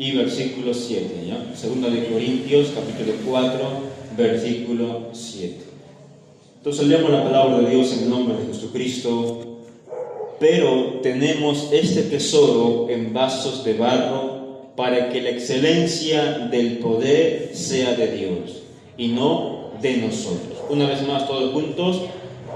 y versículo 7, ¿ya? Segunda de Corintios, capítulo 4, versículo 7. Entonces leemos la palabra de Dios en el nombre de Jesucristo. Pero tenemos este tesoro en vasos de barro para que la excelencia del poder sea de Dios y no de nosotros. Una vez más, todos juntos.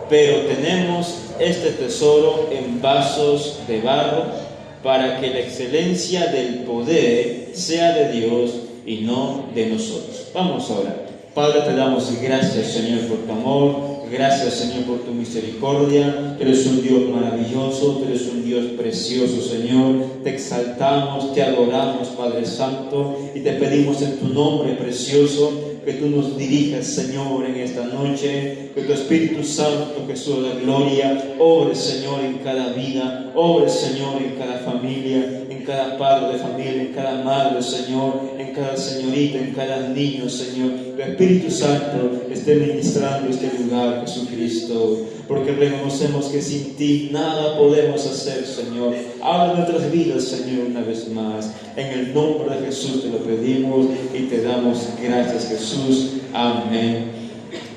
Pero tenemos este tesoro en vasos de barro para que la excelencia del poder sea de Dios y no de nosotros. Vamos a orar. Padre, te damos gracias, Señor, por tu amor. Gracias, Señor, por tu misericordia. Tú eres un Dios maravilloso, tú eres un Dios precioso, Señor. Te exaltamos, te adoramos, Padre Santo, y te pedimos en tu nombre precioso que tú nos dirijas, Señor, en esta noche, que tu Espíritu Santo, Jesús de la gloria, obre, Señor, en cada vida, obre, Señor, en cada familia, en cada padre de familia, en cada madre, Señor, en cada señorita, en cada niño, Señor. Tu Espíritu Santo esté ministrando este lugar, Jesucristo, porque reconocemos que sin ti nada podemos hacer, Señor. Habla nuestras vidas, Señor, una vez más. En el nombre de Jesús te lo pedimos y te damos gracias, Jesús. Amén.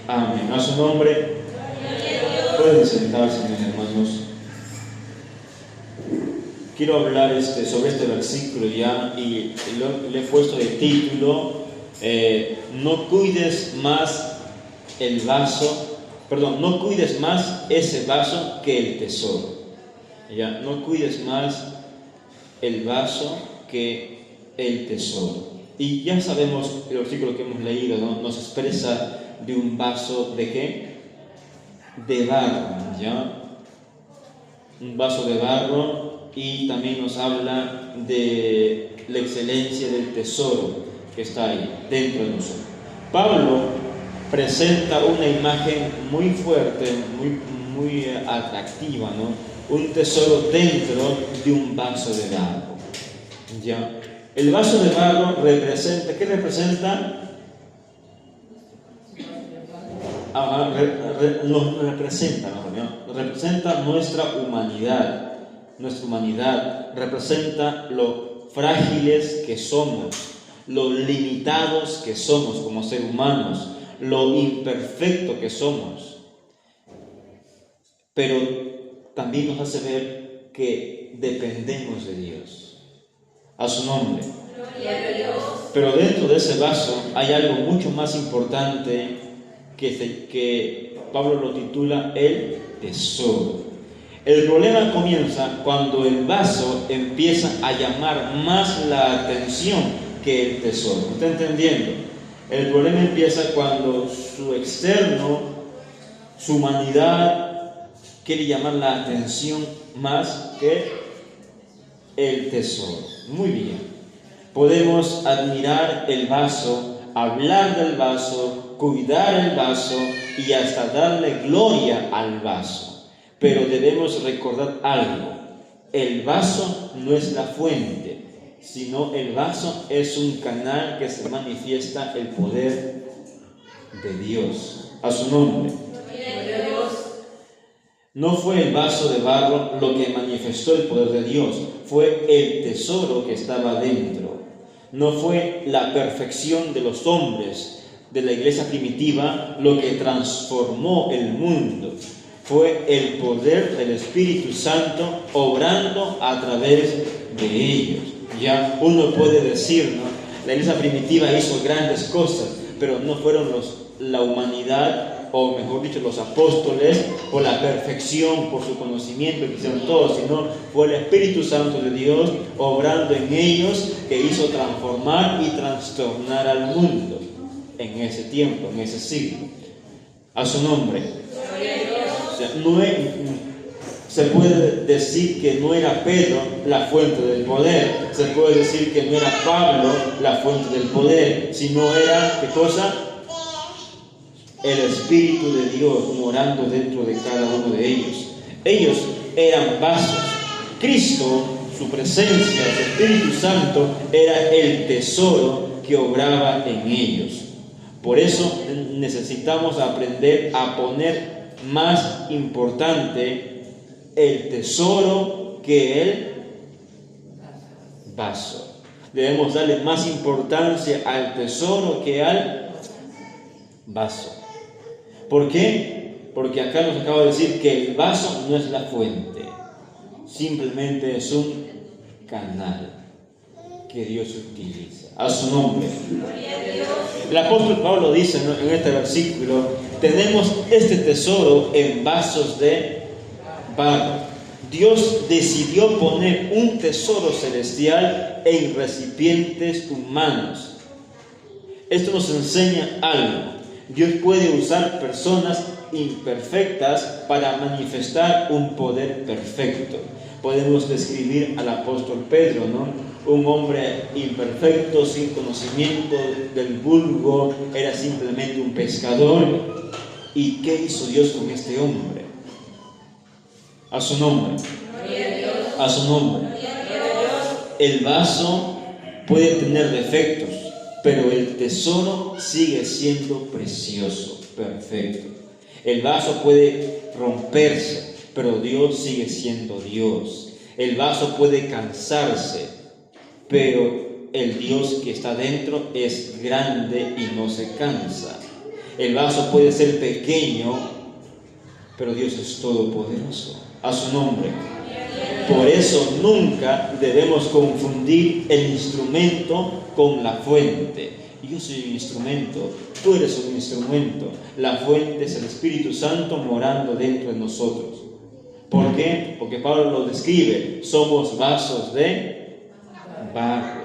Amén. A su nombre. Pueden sentarse, mis hermanos. Quiero hablar sobre este versículo ya, y le he puesto de título, no cuides más el vaso, perdón, no cuides más ese vaso que el tesoro. Ya, no cuides más el vaso que el tesoro. Y ya sabemos, el versículo que hemos leído, ¿no? Nos expresa de un vaso de ¿qué? De barro, ¿ya? Un vaso de barro, y también nos habla de la excelencia del tesoro que está ahí dentro de nosotros. Pablo presenta una imagen muy fuerte, muy atractiva, ¿no? Un tesoro dentro de un vaso de barro. ¿Ya? El vaso de barro representa, ¿qué representa? Representa nuestra humanidad. Nuestra humanidad representa lo frágiles que somos, lo limitados que somos como seres humanos, lo imperfecto que somos. Pero también nos hace ver que dependemos de Dios. A su nombre. Pero dentro de ese vaso hay algo mucho más importante que Pablo lo titula el tesoro. El problema comienza cuando el vaso empieza a llamar más la atención que el tesoro. ¿Está entendiendo? El problema empieza cuando su externo, su humanidad, quiere llamar la atención más que el tesoro. Muy bien. Podemos admirar el vaso, hablar del vaso, cuidar el vaso y hasta darle gloria al vaso. Pero debemos recordar algo. El vaso no es la fuente, sino el vaso es un canal que se manifiesta el poder de Dios. A su nombre. No fue el vaso de barro lo que manifestó el poder de Dios, fue el tesoro que estaba dentro. No fue la perfección de los hombres de la iglesia primitiva lo que transformó el mundo. Fue el poder del Espíritu Santo obrando a través de ellos. Ya uno puede decir, ¿no? La iglesia primitiva hizo grandes cosas, pero no fueron la humanidad, o mejor dicho, los apóstoles, por la perfección, por su conocimiento que hicieron todo, sino fue el Espíritu Santo de Dios obrando en ellos, que hizo transformar y trastornar al mundo en ese tiempo, en ese siglo. A su nombre. O sea, se puede decir que no era Pedro la fuente del poder, se puede decir que no era Pablo la fuente del poder, sino era, ¿qué cosa? El Espíritu de Dios morando dentro de cada uno de ellos. Ellos eran vasos. Cristo, su presencia, su Espíritu Santo, era el tesoro que obraba en ellos. Por eso necesitamos aprender a poner más importante el tesoro que el vaso. Debemos darle más importancia al tesoro que al vaso. ¿Por qué? Porque acá nos acaba de decir que el vaso no es la fuente, simplemente es un canal que Dios utiliza. A su nombre. El apóstol Pablo dice, ¿no?, en este versículo, tenemos este tesoro en vasos de barro. Dios decidió poner un tesoro celestial en recipientes humanos. Esto nos enseña algo. Dios puede usar personas imperfectas para manifestar un poder perfecto. Podemos describir al apóstol Pedro, ¿no? Un hombre imperfecto, sin conocimiento del vulgo, era simplemente un pescador. ¿Y qué hizo Dios con este hombre? A su nombre. A su nombre. El vaso puede tener defectos, pero el tesoro sigue siendo precioso, perfecto. El vaso puede romperse, pero Dios sigue siendo Dios. El vaso puede cansarse, pero el Dios que está dentro es grande y no se cansa. El vaso puede ser pequeño, pero Dios es todopoderoso. A su nombre. Por eso nunca debemos confundir el instrumento con la fuente. Yo soy un instrumento, tú eres un instrumento. La fuente es el Espíritu Santo morando dentro de nosotros. ¿Por qué? Porque Pablo lo describe. Somos vasos de barro.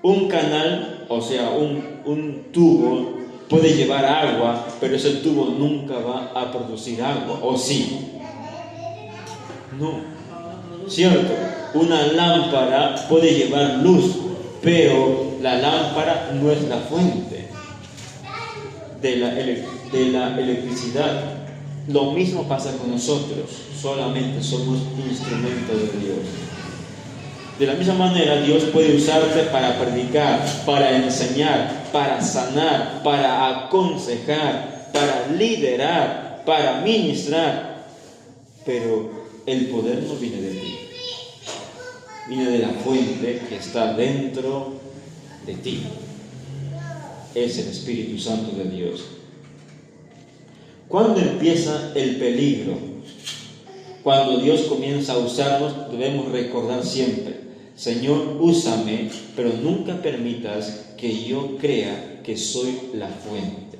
Un canal, o sea, un tubo puede llevar agua, pero ese tubo nunca va a producir agua, ¿o sí? No, ¿cierto? Una lámpara puede llevar luz, pero la lámpara no es la fuente de la electricidad. Lo mismo pasa con nosotros, solamente somos instrumentos de Dios. De la misma manera, Dios puede usarte para predicar, para enseñar, para sanar, para aconsejar, para liderar, para ministrar, pero el poder no viene de ti, viene de la fuente que está dentro de ti. Es el Espíritu Santo de Dios. ¿Cuándo empieza el peligro? Cuando Dios comienza a usarnos, debemos recordar siempre: Señor, úsame, pero nunca permitas que yo crea que soy la fuente.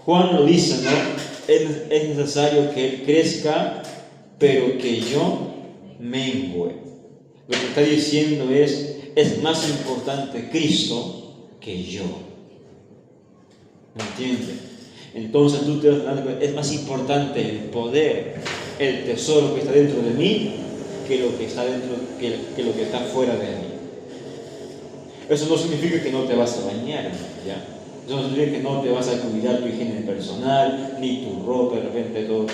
Juan lo dice, ¿no? Es necesario que Él crezca, pero que yo mengüe. Lo que está diciendo es más importante Cristo que yo. ¿Me entiendes? Entonces tú te das cuenta, es más importante el poder, el tesoro que está dentro de mí, que lo que está dentro, que lo que está fuera de mí. Eso no significa que no te vas a bañar, ¿ya? Eso no significa que no te vas a cuidar tu higiene personal, ni tu ropa, de repente todo.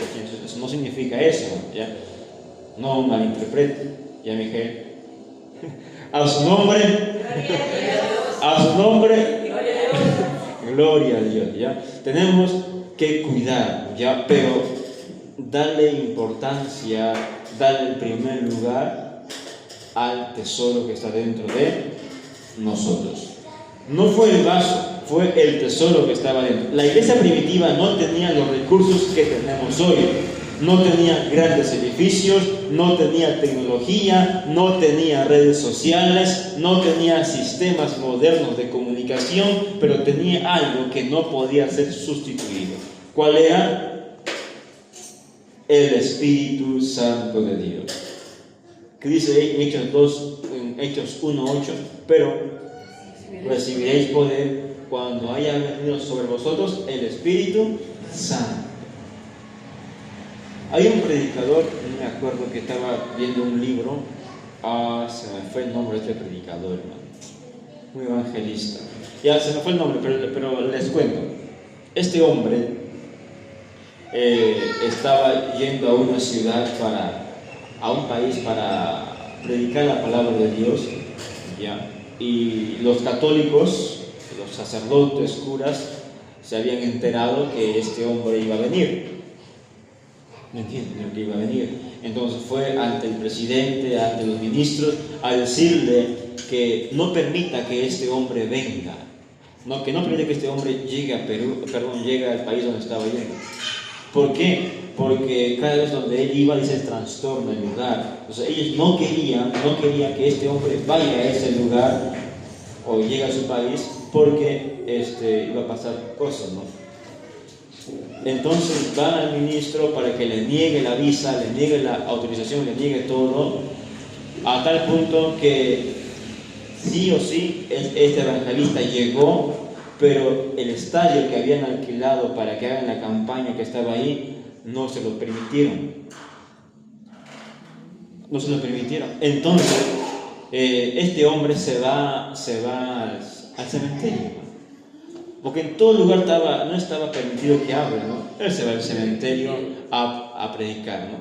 Eso no significa eso, ¿ya? No malinterprete, ¿ya, Miguel? A su nombre, a su nombre, gloria a Dios, ¿ya? Tenemos que cuidar, ¿ya? Pero darle importancia, darle el primer lugar al tesoro que está dentro de nosotros. No fue el vaso, fue el tesoro que estaba dentro. La iglesia primitiva no tenía los recursos que tenemos hoy. No tenía grandes edificios, no tenía tecnología, no tenía redes sociales, no tenía sistemas modernos de comunicación, pero tenía algo que no podía ser sustituido. ¿Cuál era? El Espíritu Santo de Dios. Que dice en Hechos 1:8, pero recibiréis poder cuando haya venido sobre vosotros el Espíritu Santo. Hay un predicador, no me acuerdo, que estaba viendo un libro, se me fue el nombre de este predicador, hermano, un evangelista. Ya se me fue el nombre, pero les cuento. Este hombre estaba yendo a una ciudad, a un país para predicar la palabra de Dios, ¿ya? Y los católicos, los sacerdotes, curas, se habían enterado que este hombre iba a venir. ¿Me entienden? Que iba a venir. Entonces fue ante el presidente, ante los ministros, a decirle que no permita que este hombre venga, que no permita que este hombre llegue a Perú, llegue al país donde estaba yendo. ¿Por qué? Porque cada vez donde él iba, dice, trastorno el lugar. Entonces ellos no querían que este hombre vaya a ese lugar o llegue a su país, porque iba a pasar cosas, ¿no? Entonces van al ministro para que le niegue la visa, le niegue la autorización, le niegue todo, a tal punto que sí o sí este evangelista llegó, pero el estadio que habían alquilado para que hagan la campaña que estaba ahí, no se lo permitieron. No se lo permitieron. Entonces, este hombre se va al cementerio. Porque en todo lugar no estaba permitido que hable, ¿no? Él se va al cementerio a predicar, ¿no?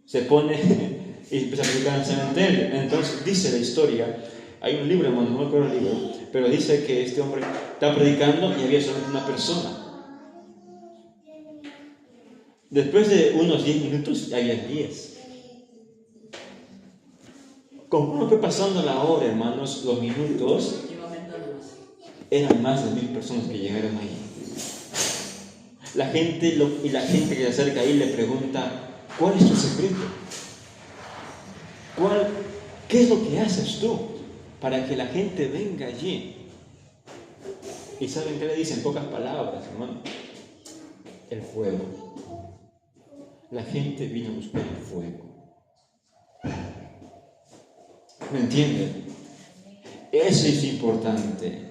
Se pone y empieza a predicar en el cementerio. Entonces dice la historia, hay un libro, hermano, no me acuerdo el libro, pero dice que este hombre está predicando y había solamente una persona. Después de unos 10 minutos había 10. Conforme fue pasando la hora, hermanos, los minutos, eran más de 1000 personas que llegaron ahí. La gente que se acerca ahí le pregunta: ¿cuál es tu secreto? ¿Qué es lo que haces tú para que la gente venga allí? ¿Y saben qué le dicen? En pocas palabras, hermano: el fuego. La gente vino a buscar el fuego. ¿Me entienden? Eso es importante.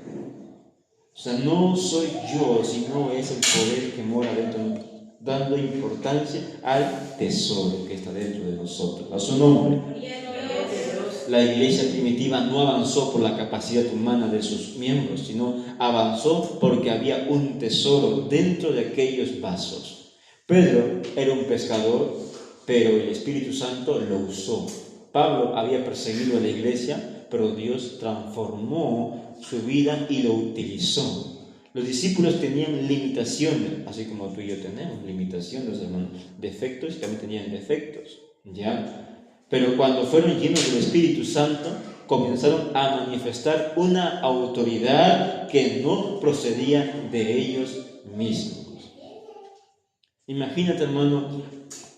O sea, no soy yo, sino es el poder que mora dentro de nosotros, dando importancia al tesoro que está dentro de nosotros. A su nombre. La iglesia primitiva no avanzó por la capacidad humana de sus miembros, sino avanzó porque había un tesoro dentro de aquellos vasos. Pedro era un pescador, pero el Espíritu Santo lo usó. Pablo había perseguido a la iglesia, pero Dios transformó su vida y lo utilizó. Los discípulos tenían limitaciones, así como tú y yo tenemos limitaciones, hermanos, defectos, y también tenían defectos, ¿ya? Pero cuando fueron llenos del Espíritu Santo, comenzaron a manifestar una autoridad que no procedía de ellos mismos. Imagínate, hermano,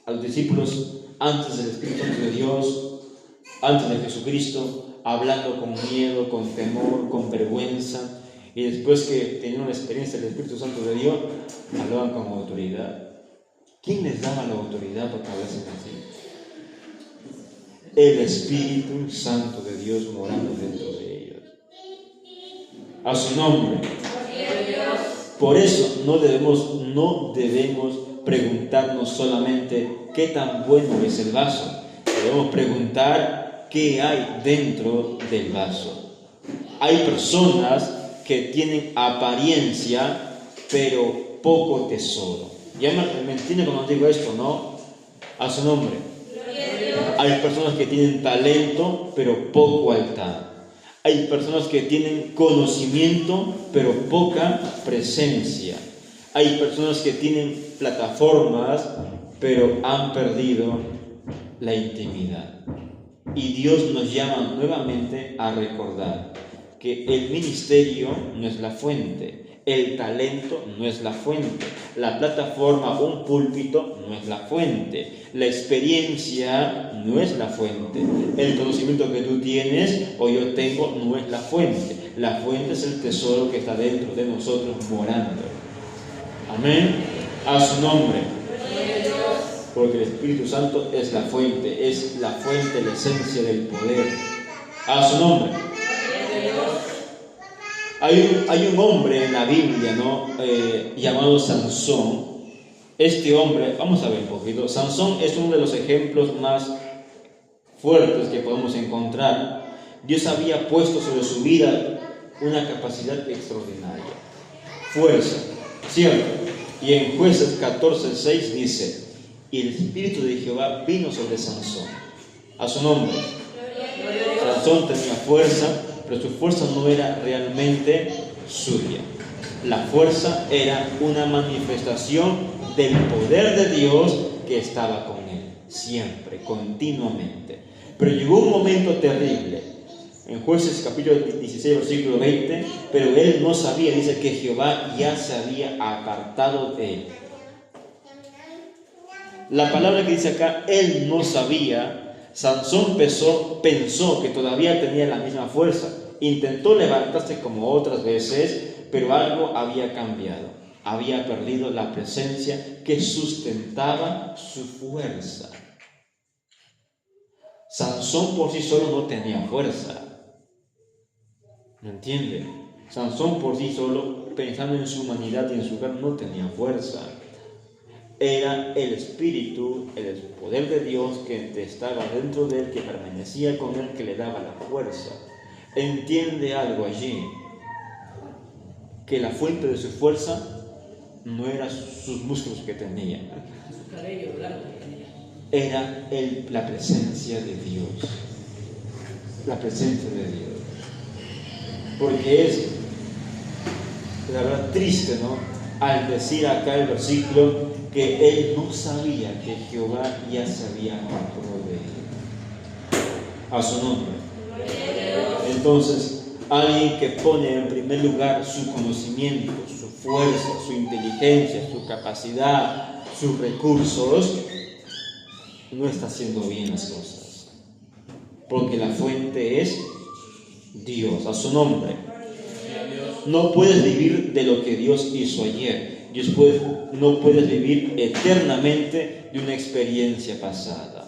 a los discípulos antes del Espíritu Santo de Dios, antes de Jesucristo, hablando con miedo, con temor, con vergüenza, y después que tenían una experiencia del Espíritu Santo de Dios, hablaban con autoridad. ¿Quién les daba la autoridad para que hablasen así? El Espíritu Santo de Dios morando dentro de ellos. A su nombre. Por eso no debemos preguntarnos solamente qué tan bueno es el vaso. Debemos preguntar qué hay dentro del vaso. Hay personas que tienen apariencia, pero poco tesoro. ¿Ya me entiende cuando digo esto, no? A su nombre. Hay personas que tienen talento, pero poco altar. Hay personas que tienen conocimiento, pero poca presencia. Hay personas que tienen plataformas, pero han perdido la intimidad. Y Dios nos llama nuevamente a recordar que el ministerio no es la fuente, el talento no es la fuente, la plataforma, un púlpito no es la fuente, la experiencia no es la fuente, el conocimiento que tú tienes o yo tengo no es la fuente. La fuente es el tesoro que está dentro de nosotros morando. Amén. A su nombre. Porque el Espíritu Santo es la fuente, la esencia del poder. A su nombre. Hay un hombre en la Biblia, ¿no? Llamado Sansón. Este hombre, vamos a ver un poquito. Sansón es uno de los ejemplos más fuertes que podemos encontrar. Dios había puesto sobre su vida una capacidad extraordinaria. Fuerza, ¿cierto? Y en Jueces 14:6 dice: y el Espíritu de Jehová vino sobre Sansón. A su nombre. Sansón tenía fuerza, pero su fuerza no era realmente suya. La fuerza era una manifestación del poder de Dios que estaba con él. siempre, continuamente. Pero llegó un momento terrible. En Jueces capítulo 16, versículo 20, pero él no sabía, dice que Jehová ya se había apartado de él. La palabra que dice acá, él no sabía, Sansón pensó que todavía tenía la misma fuerza. Intentó levantarse como otras veces, pero algo había cambiado. Había perdido la presencia que sustentaba su fuerza. Sansón por sí solo no tenía fuerza. ¿Me entiende? Sansón por sí solo, pensando en su humanidad y en su carne, no tenía fuerza. Era el espíritu, el poder de Dios que estaba dentro de él, que permanecía con él, que le daba la fuerza. Entiende algo allí, que la fuente de su fuerza no eran sus músculos que tenía, era la presencia de Dios. La presencia de Dios. Porque es, la verdad, triste, ¿no? Al decir acá el versículo que él no sabía que Jehová ya se había apartado de él. A su nombre. Entonces, alguien que pone en primer lugar su conocimiento, su fuerza, su inteligencia, su capacidad, sus recursos, no está haciendo bien las cosas. Porque la fuente es Dios, a su nombre. No puedes vivir de lo que Dios hizo ayer. No puedes vivir eternamente de una experiencia pasada.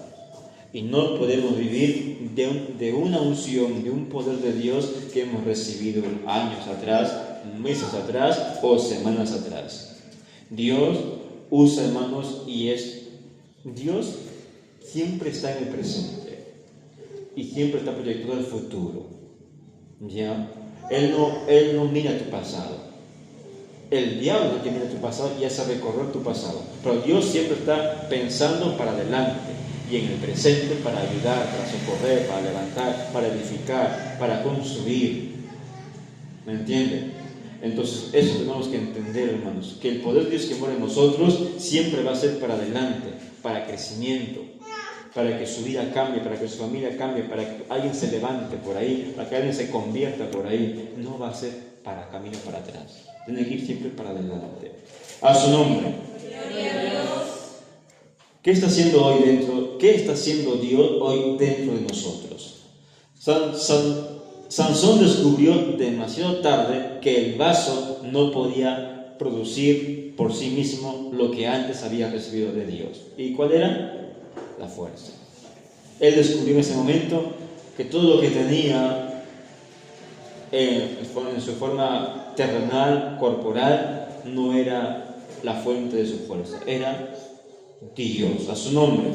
Y no podemos vivir de una unción, de un poder de Dios que hemos recibido años atrás, meses atrás o semanas atrás. Dios usa, hermanos, Dios siempre está en el presente y siempre está proyectado al futuro. ¿Ya? Él no mira tu pasado. El diablo es el que mira tu pasado y hace recorrer tu pasado. Pero Dios siempre está pensando para adelante y en el presente para ayudar, para socorrer, para levantar, para edificar, para construir. ¿Me entienden? Entonces, eso tenemos que entender, hermanos, que el poder de Dios que mora en nosotros siempre va a ser para adelante, para crecimiento, para que su vida cambie, para que su familia cambie, para que alguien se levante por ahí, para que alguien se convierta por ahí. No va a ser para camino para atrás. Tiene que ir siempre para adelante. A su nombre. ¿Qué está haciendo hoy dentro? ¿Qué está haciendo Dios hoy dentro de nosotros? Sansón descubrió demasiado tarde que el vaso no podía producir por sí mismo lo que antes había recibido de Dios. ¿Y cuál era? La fuerza. Él descubrió en ese momento que todo lo que tenía en su forma terrenal, corporal, no era la fuente de su fuerza, era Dios, a su nombre.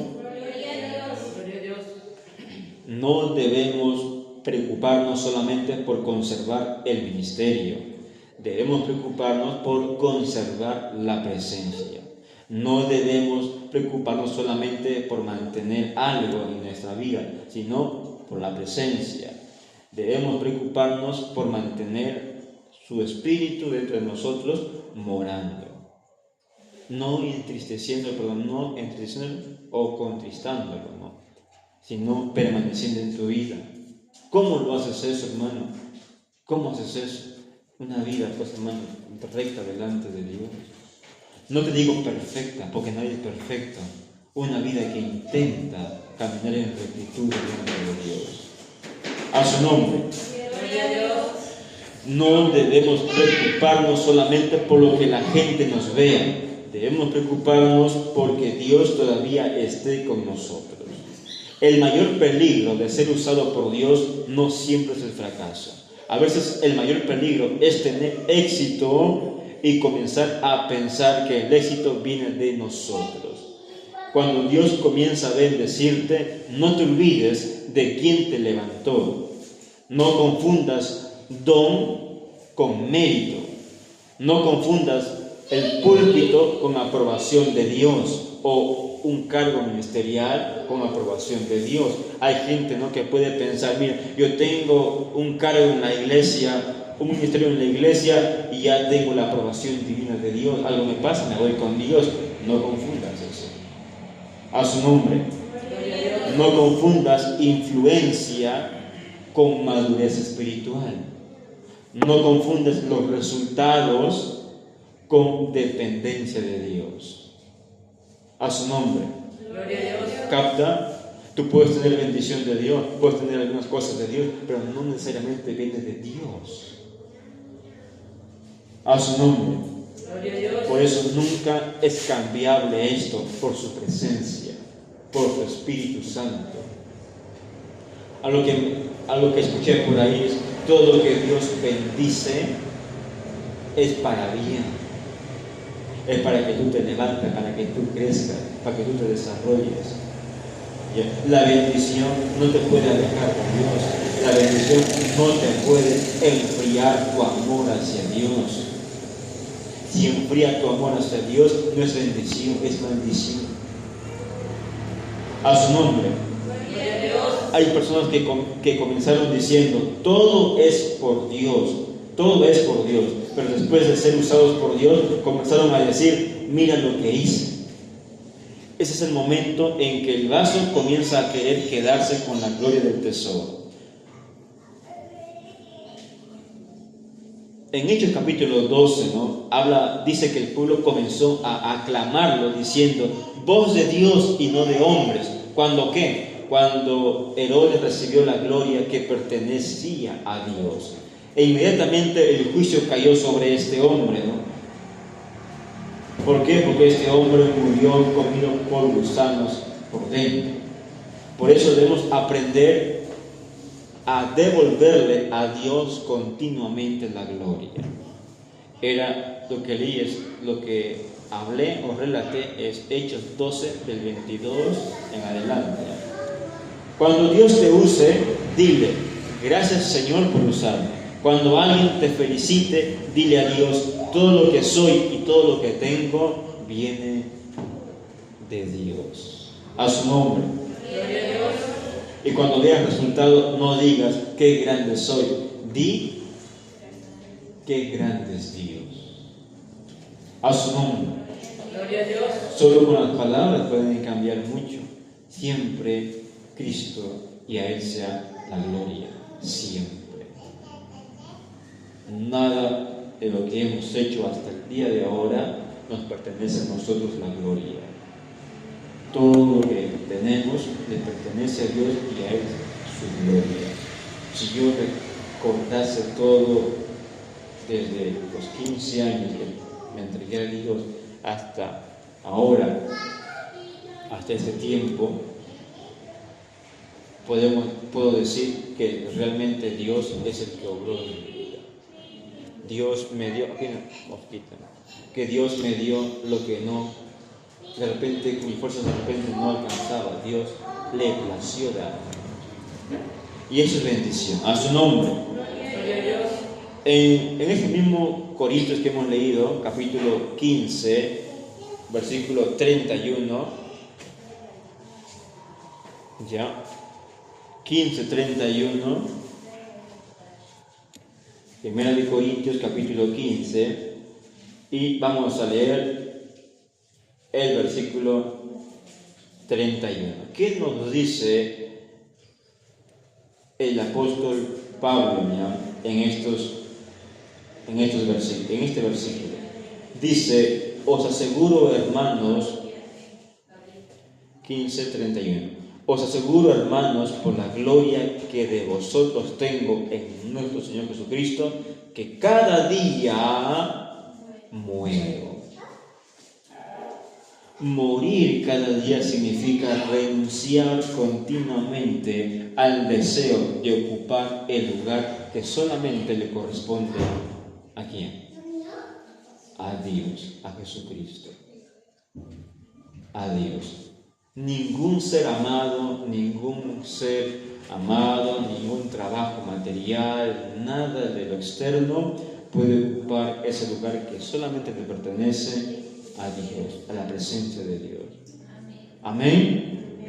No debemos preocuparnos solamente por conservar el ministerio, debemos preocuparnos por conservar la presencia. No debemos preocuparnos solamente por mantener algo en nuestra vida, sino por la presencia. Debemos preocuparnos por mantener su espíritu dentro de nosotros morando. No entristeciendo o contristándolo, ¿no? Sino permaneciendo en tu vida. ¿Cómo lo haces eso, hermano? ¿Cómo haces eso? Una vida, pues, hermano, recta delante de Dios. No te digo perfecta, porque nadie es perfecto. Una vida que intenta caminar en rectitud delante de Dios. A su nombre. No debemos preocuparnos solamente por lo que la gente nos vea. Debemos preocuparnos porque Dios todavía esté con nosotros. El mayor peligro de ser usado por Dios no siempre es el fracaso. A veces el mayor peligro es tener éxito y comenzar a pensar que el éxito viene de nosotros. Cuando Dios comienza a bendecirte, no te olvides de quién te levantó. No confundas don con mérito. No confundas el púlpito con aprobación de Dios o un cargo ministerial con aprobación de Dios. Hay gente, ¿no?, que puede pensar, mira, yo tengo un cargo en la iglesia, un ministerio en la iglesia y ya tengo la aprobación divina de Dios. Algo me pasa, me voy con Dios. No confundas eso. A su nombre. No confundas influencia con madurez espiritual. No confundas los resultados con dependencia de Dios. A su nombre. Gloria a Dios. ¿Capta? Tú puedes tener bendición de Dios, puedes tener algunas cosas de Dios, pero no necesariamente viene de Dios. A su nombre. Gloria a Dios. Por eso nunca es cambiable esto por su presencia, por su Espíritu Santo. A lo que escuché por ahí es: todo lo que Dios bendice es para bien. Es para que tú te levantes, para que tú crezcas, para que tú te desarrolles. La bendición no te puede alejar de Dios. La bendición no te puede enfriar tu amor hacia Dios. Si enfría tu amor hacia Dios, no es bendición, es maldición. A su nombre. Hay personas que comenzaron diciendo: todo es por Dios, todo es por Dios. Pero después de ser usados por Dios, comenzaron a decir: mira lo que hice. Ese es el momento en que el vaso comienza a querer quedarse con la gloria del tesoro. En Hechos capítulo 12, dice que el pueblo comenzó a aclamarlo diciendo: voz de Dios y no de hombres. ¿Cuándo qué? Cuando Herodes recibió la gloria que pertenecía a Dios. E inmediatamente el juicio cayó sobre este hombre, ¿Por qué? Porque este hombre murió comido por gusanos por dentro. Por eso debemos aprender a devolverle a Dios continuamente la gloria. Era lo que leí, es lo que hablé o relaté, es Hechos 12 del 22 en adelante. Cuando Dios te use, dile: gracias Señor por usarme. Cuando alguien te felicite, dile a Dios: todo lo que soy y todo lo que tengo viene de Dios. A su nombre. Y cuando veas resultado, no digas: qué grande soy. Di: qué grande es Dios. A su nombre. Solo con las palabras pueden cambiar mucho. Siempre Cristo, y a Él sea la gloria. Siempre. Nada de lo que hemos hecho hasta el día de ahora nos pertenece a nosotros la gloria. Todo lo que tenemos le pertenece a Dios y a Él su gloria. Si yo recordase todo desde los 15 años que me entregué a Dios hasta ahora, hasta este tiempo, puedo decir que realmente Dios es el que obró en mi vida. Dios me dio, que Dios me dio lo que no, de repente, con mis fuerzas de repente no alcanzaba. Dios le plació dar. Y eso es bendición. A su nombre. En ese mismo Corintios que hemos leído, capítulo 15, versículo 31, 15:31. Primera de Corintios capítulo 15, y vamos a leer el versículo 31. ¿Qué nos dice el apóstol Pablo en este versículo? Dice: os aseguro, hermanos, 15:31. Os aseguro, hermanos, por la gloria que de vosotros tengo en nuestro Señor Jesucristo, que cada día muero. Morir cada día significa renunciar continuamente al deseo de ocupar el lugar que solamente le corresponde ¿a quién? A Dios, a Jesucristo. A Dios. Ningún ser amado, ningún trabajo material, nada de lo externo puede ocupar ese lugar que solamente le pertenece a Dios, a la presencia de Dios. Amén.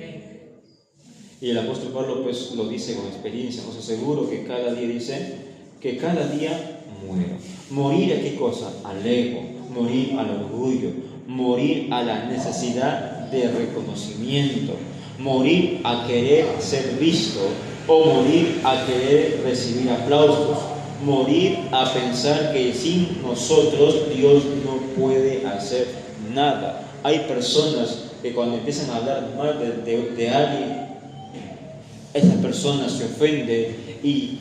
Y el apóstol Pablo pues lo dice con experiencia. Os aseguro que cada día muero. ¿Morir a qué cosa? Al ego, morir al orgullo, morir a la necesidad de reconocimiento, morir a querer ser visto o morir a querer recibir aplausos, morir a pensar que sin nosotros Dios no puede hacer nada. Hay personas que cuando empiezan a hablar mal de alguien, esa persona se ofende y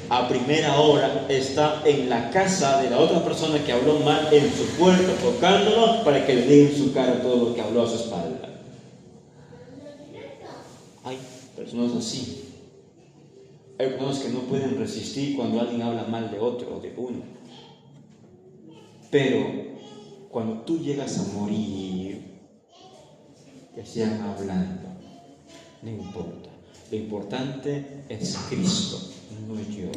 a primera hora está en la casa de la otra persona que habló mal, en su puerta, tocándolo para que le diga en su cara todo lo que habló a su espalda. Hay personas así. Hay personas que no pueden resistir cuando alguien habla mal de otro o de uno. Pero cuando tú llegas a morir, que sigan hablando, no importa. Lo importante es Cristo, no yo.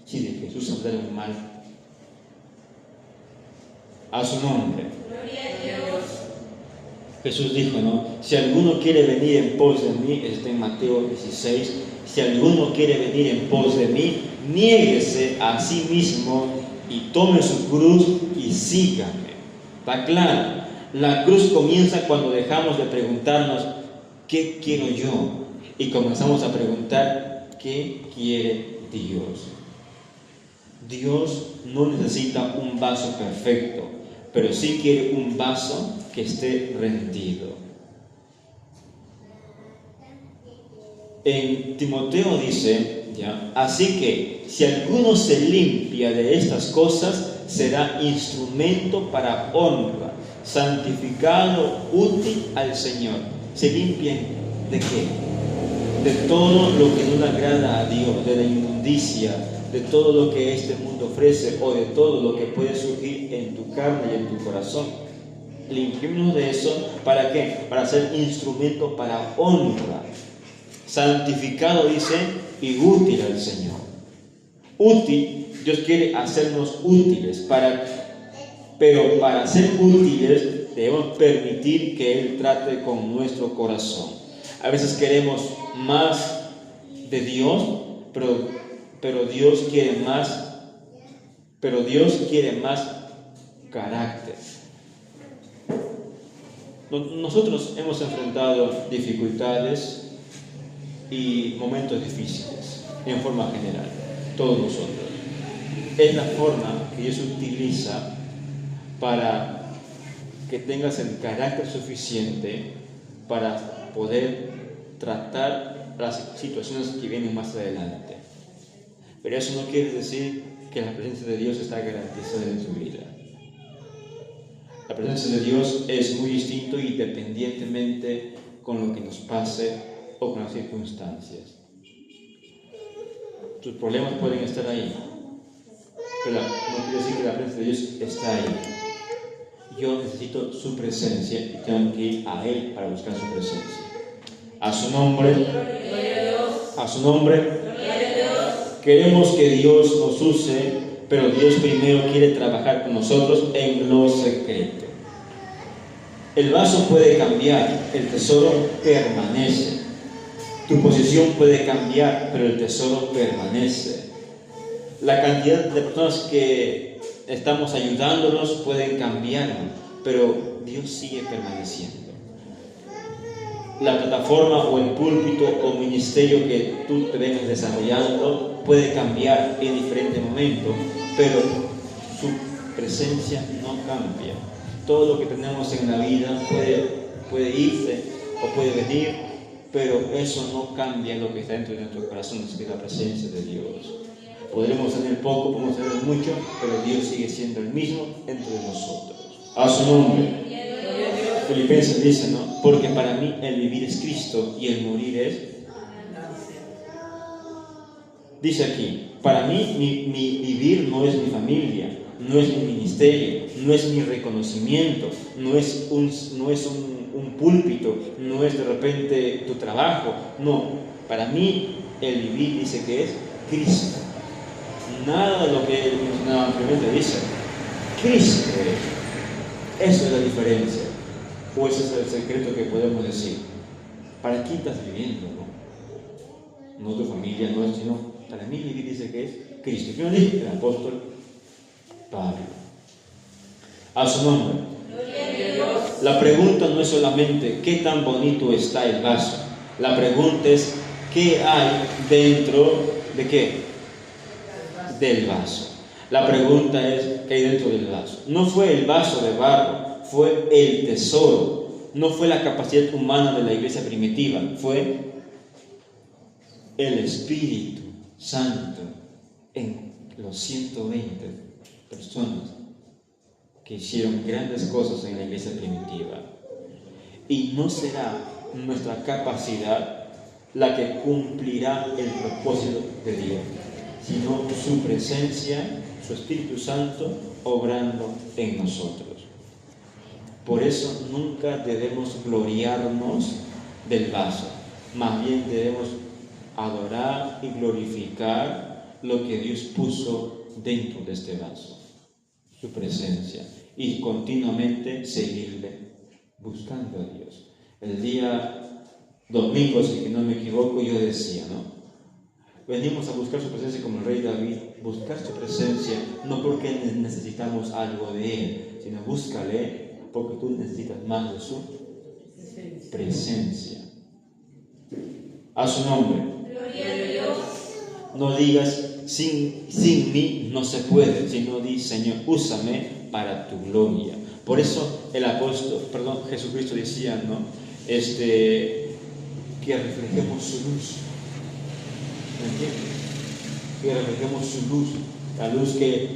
Si de Jesús hablaron mal, a su nombre. Gloria a Dios. Jesús dijo, ¿no? Si alguno quiere venir en pos de mí, está en Mateo 16, si alguno quiere venir en pos de mí, niéguese a sí mismo y tome su cruz y sígame. ¿Está claro? La cruz comienza cuando dejamos de preguntarnos, ¿qué quiero yo? Y comenzamos a preguntar, ¿qué quiere Dios? Dios no necesita un vaso perfecto, pero sí quiere un vaso que esté rendido. En Timoteo dice, ¿ya? Así que si alguno se limpia de estas cosas, será instrumento para honra, santificado, útil al Señor. ¿Se limpian de qué? De todo lo que no le agrada a Dios, de la inmundicia, de todo lo que este mundo ofrece o de todo lo que puede surgir en tu carne y en tu corazón. Limpiémonos de eso, ¿para qué? Para ser instrumento para honra, santificado, dice, y útil al Señor. Útil, Dios quiere hacernos útiles, pero para ser útiles debemos permitir que Él trate con nuestro corazón. A veces queremos más de Dios, pero Dios quiere más carácter. Nosotros hemos enfrentado dificultades y momentos difíciles en forma general, todos nosotros. Es la forma que Dios utiliza para que tengas el carácter suficiente para poder tratar las situaciones que vienen más adelante. Pero eso no quiere decir que la presencia de Dios está garantizada en tu vida. La presencia de Dios es muy distinto independientemente con lo que nos pase o con las circunstancias. Tus problemas pueden estar ahí, pero no quiere decir que la presencia de Dios está ahí. Yo necesito su presencia y tengo que ir a Él para buscar su presencia. A su nombre, a su nombre. Queremos que Dios nos use, pero Dios primero quiere trabajar con nosotros en lo secreto. El vaso puede cambiar, el tesoro permanece. Tu posición puede cambiar, pero el tesoro permanece. La cantidad de personas que estamos ayudándolos pueden cambiar, pero Dios sigue permaneciendo. La plataforma o el púlpito o ministerio que tú te vengas desarrollando puede cambiar en diferentes momentos, pero su presencia no cambia. Todo lo que tenemos en la vida puede irse o puede venir, pero eso no cambia lo que está dentro de nuestro corazón, es la presencia de Dios. Podremos tener poco, podemos tener mucho, pero Dios sigue siendo el mismo dentro de nosotros. A su nombre. Filipenses dice, ¿no? Porque para mí el vivir es Cristo y el morir es. Dice aquí, para mí mi vivir no es mi familia, no es mi ministerio, no es mi reconocimiento, no es un púlpito, no es de repente tu trabajo. No, para mí el vivir dice que es Cristo. Nada de lo que él mencionaba anteriormente dice Cristo es. Eso es la diferencia. O ese es el secreto que podemos decir. ¿Para quién estás viviendo? No tu familia, no es, sino para mí vivir dice que es Cristo. ¿Quién lo dice? El apóstol Pablo. A su nombre. La pregunta no es solamente qué tan bonito está el vaso. La pregunta es, ¿qué hay dentro de qué? Del vaso. La pregunta es, ¿qué hay dentro del vaso? No fue el vaso de barro, fue el tesoro. No fue la capacidad humana de la iglesia primitiva, fue el Espíritu Santo en los 120 personas que hicieron grandes cosas en la iglesia primitiva. Y no será nuestra capacidad la que cumplirá el propósito de Dios, sino su presencia, su Espíritu Santo obrando en nosotros. Por eso nunca debemos gloriarnos del vaso, más bien debemos adorar y glorificar lo que Dios puso dentro de este vaso, su presencia, y continuamente seguirle buscando a Dios. El día domingo, si no me equivoco, yo decía, ¿no? Venimos a buscar su presencia como el rey David, buscar su presencia no porque necesitamos algo de Él, sino búscale porque tú necesitas más de su presencia. A su nombre. Gloria a Dios. No digas, sin mí no se puede, sino di, Señor, úsame para tu gloria. Por eso Jesucristo decía, ¿no? Que reflejemos su luz. ¿Me entiendes? Que reflejemos su luz, la luz que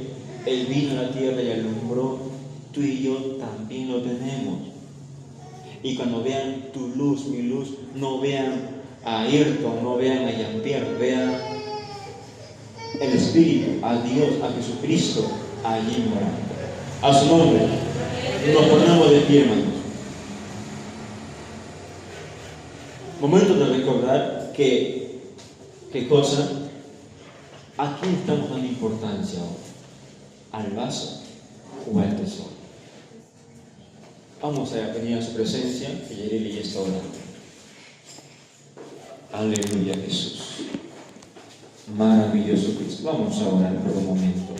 Él vino a la tierra y alumbró, tú y yo también lo tenemos. Y cuando vean tu luz, mi luz, no vean a Ayrton, no vean a Jean-Pierre, vean el Espíritu, a Dios, a Jesucristo allí morando. A su nombre, nos ponemos de pie, hermanos. Momento de recordar ¿qué cosa? ¿A quién estamos dando importancia ahora? ¿Al vaso o al tesoro? Vamos a venir a su presencia, que Yereli ya está orando. Aleluya, Jesús. Maravilloso Cristo. Vamos a orar por un momento.